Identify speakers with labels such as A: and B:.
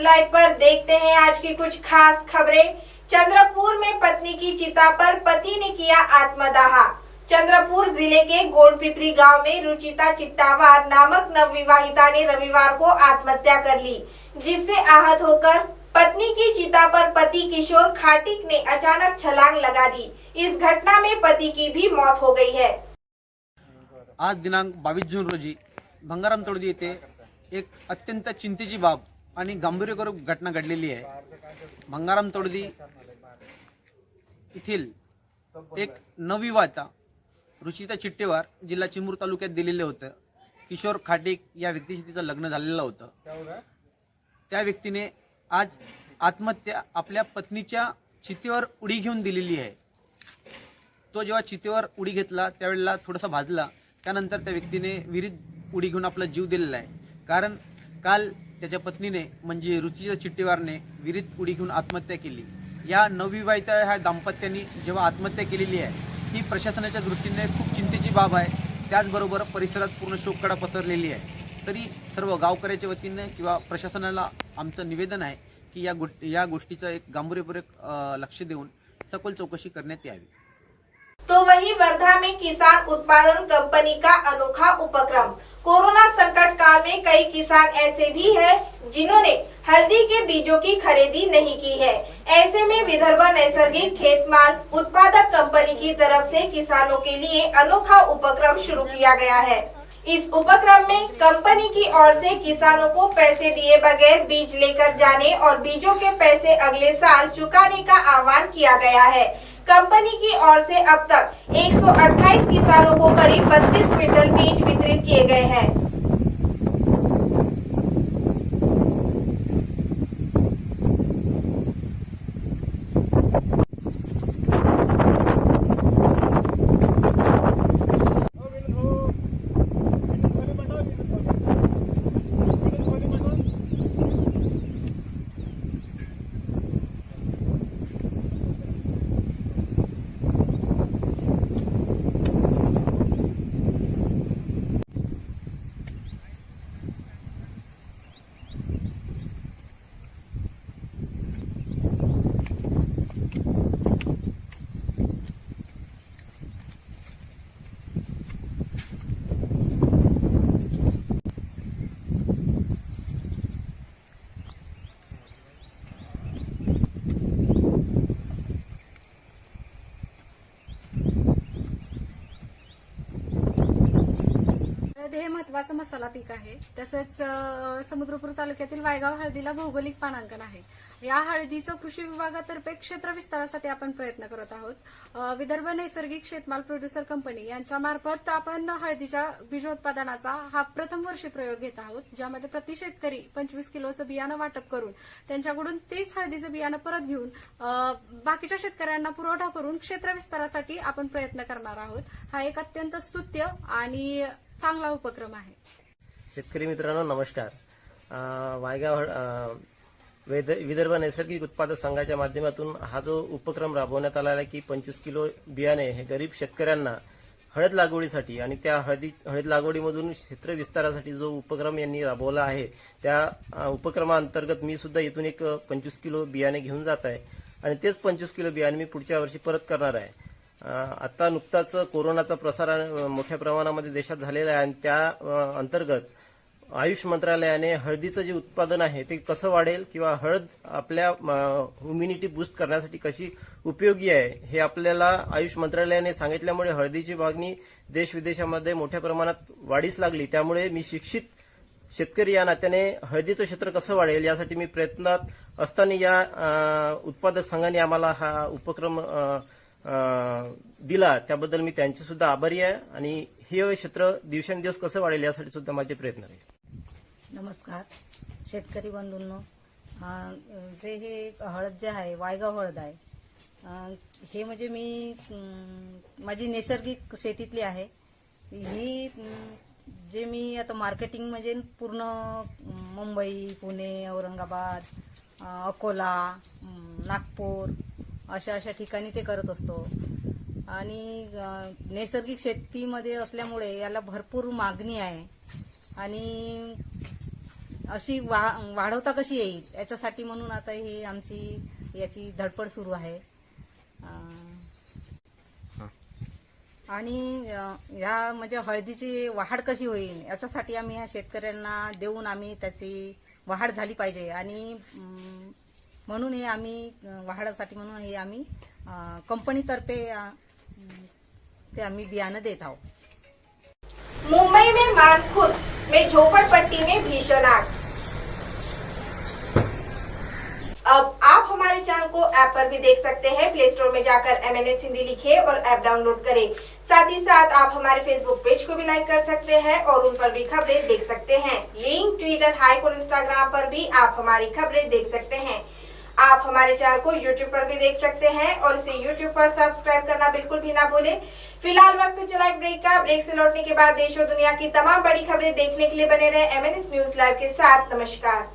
A: Live पर देखते हैं आज की कुछ खास खबरें। चंद्रपुर में पत्नी की चिता पर पति ने किया आत्मदाह। चंद्रपुर जिले के गोंडपिपरी गांव में रुचिता चिट्टावार नामक नवविवाहिता ने रविवार को आत्महत्या कर ली, जिससे आहत होकर पत्नी की चिता पर पति किशोर खाटिक ने अचानक छलांग लगा दी। इस घटना में पति की भी मौत हो गई है।
B: आज दिनांक 22 जून रोजी भंगाराम तोडदी येथे एक अत्यंत चिंतेची बाब आणि गांभीर्यपूर्वक घटना घडलेली आहे। भंगाराम तोडदी येथील एक नवविवाहिता रुचिता चिट्टेवार जिल्हा चिमूर तालुक्यात दिलेले होते। किशोर खाटिक या व्यक्तीशी तिचं लग्न झालेलं होतं। त्या व्यक्तीने आज आत्महत्या आपल्या पत्नीच्या चितेवर उडी घेऊन दिलेली आहे। तो जेव्हा चितेवर उडी घेतला त्यावेळेला थोडासा भाजला, त्यानंतर त्या व्यक्तीने विहिरीत उडी घेऊन आपला जीव दिलेला आहे। कारण काल त्याच्या पत्नीने म्हणजे रुचिता चिट्टेवारने विहिरीत उडी घेऊन आत्महत्या केली। या नवविवाहित ह्या दाम्पत्याने जेव्हा आत्महत्या केलेली आहे ही प्रशासनाच्या दृष्टीने खूप चिंतेची बाब आहे। त्याचबरोबर परिसरात पूर्ण शोककळा पसरलेली आहे। तरी सर्व गावकऱ्याच्या वतीने किंवा प्रशासनाला आमचं निवेदन आहे की या गोष्टीचं एक गांभीर्यपूर्वक लक्ष देऊन सखोल चौकशी करण्यात यावी।
A: तो वहीं वर्धा में किसान उत्पादन कंपनी का अनोखा उपक्रम। कोरोना संकट काल में कई किसान ऐसे भी हैं जिन्होंने हल्दी के बीजों की खरीदी नहीं की है। ऐसे में विदर्भ नैसर्गिक खेतमाल उत्पादक कंपनी की तरफ से किसानों के लिए अनोखा उपक्रम शुरू किया गया है। इस उपक्रम में कंपनी की ओर से किसानों को पैसे दिए बगैर बीज लेकर जाने और बीजों के पैसे अगले साल चुकाने का आह्वान किया गया है। कंपनी की ओर से अब तक 128 किसानों को करीब 32 क्विंटल बीज वितरित किए गए हैं।
C: हे महत्वाचं मसाला पीक आहे। तसंच समुद्रपूर तालुक्यातील वायगाव हळदीला भौगोलिक मानांकन आहे। या हळदीचं कृषी विभागातर्फे क्षेत्र विस्तारासाठी आपण प्रयत्न करत आहोत। विदर्भ नैसर्गिक शेतमाल प्रोड्युसर कंपनी यांच्या मार्फत आपण हळदीच्या बीजोत्पादनाचा हा प्रथम वर्षी प्रयोग घेत आहोत, ज्यामध्ये प्रति शेतकरी 25 किलोचं बियाणं वाटप करून त्यांच्याकडून तेच हळदीचं बियाणं परत घेऊन बाकीच्या शेतकऱ्यांना पुरवठा करून क्षेत्र विस्तारासाठी आपण प्रयत्न करणार आहोत। हा एक अत्यंत स्तुत्य आणि चांगला उपक्रम आहे।
D: शेतकरी मित्रांनो नमस्कार। वायगाव विदर्भ नैसर्गिक उत्पादक संघाच्या माध्यमातून हा जो उपक्रम राबवण्यात आला आहे की 25 किलो बियाणे हे गरीब शेतकऱ्यांना हळद लागवडीसाठी आणि त्या हळद लागवडीमधून क्षेत्र विस्तारासाठी जो उपक्रम यांनी राबवला आहे त्या उपक्रमाअंतर्गत मी सुद्धा इथून एक 25 किलो बियाणे घेऊन जात आहे आणि तेच 25 किलो बियाणे मी पुढच्या वर्षी परत करणार आहे। आता नुकताच कोरोनाचा प्रसार मोठ्या प्रमाणामध्ये देशात झालेला आहे आणि त्या अंतर्गत आयुष मंत्रालयाने हळदीचं जे उत्पादन आहे ते कसं वाढेल किंवा हळद आपल्या इम्युनिटी बूस्ट करण्यासाठी कशी उपयोगी आहे हे आपल्याला आयुष मंत्रालयाने सांगितल्यामुळे हळदीची मागणी देश विदेशामध्ये मोठ्या प्रमाणात वाढीस लागली। त्यामुळे मी शिक्षित शेतकरी या नात्याने हळदीचं क्षेत्र कसं वाढेल यासाठी मी प्रयत्नात असताना या उत्पादक संघाने आम्हाला हा उपक्रम दिला, त्याबद्दल मी त्यांचे सुद्धा आभारी आहे आणि हे क्षेत्र दिवसेंदिवस कसं वाढेल यासाठी सुद्धा माझे प्रयत्न आहेत।
E: नमस्कार शेतकरी बंधूंनो, जे हे हळद जे आहे वायगाव हळद आहे, हे म्हणजे मी माझी नैसर्गिक शेतीतली आहे। ही जे मी आता मार्केटिंग म्हणजे पूर्ण मुंबई, पुणे, औरंगाबाद, अकोला, नागपूर अशा ठिकाणी ते करत असतो आणि नैसर्गिक शेतीमध्ये असल्यामुळे याला भरपूर मागणी आहे आणि अशी वाढवता कशी येईल याच्यासाठी म्हणून आता ही आमची याची धडपड सुरू आहे. आणि या म्हणजे हळदीची वाढ कशी होईल याच्यासाठी आम्ही ह्या शेतकऱ्यांना देऊन आम्ही त्याची वाढ झाली पाहिजे आणि म्हणून हे आम्ही वाढासाठी म्हणून हे आम्ही कंपनीतर्फे ते आम्ही बियाणं देत आहोत.
A: मुंबई में मानखुर्द में झोपड़पट्टी में भीषण आग। अब आप हमारे चैनल को ऐप पर भी देख सकते हैं। प्ले स्टोर में जाकर MNS हिंदी लिखिए और ऐप डाउनलोड करें। साथ ही साथ आप हमारे फेसबुक पेज को भी लाइक कर सकते हैं और उन पर भी खबरें देख सकते हैं। लिंक ट्विटर, हाइक और इंस्टाग्राम पर भी आप हमारी खबरें देख सकते हैं। आप हमारे चैनल को YouTube पर भी देख सकते हैं और इसे YouTube पर सब्सक्राइब करना बिल्कुल भी ना भूलें। फिलहाल वक्त तो चला एक ब्रेक का। ब्रेक से लौटने के बाद देश और दुनिया की तमाम बड़ी खबरें देखने के लिए बने रहे MNS न्यूज लाइव के साथ। नमस्कार।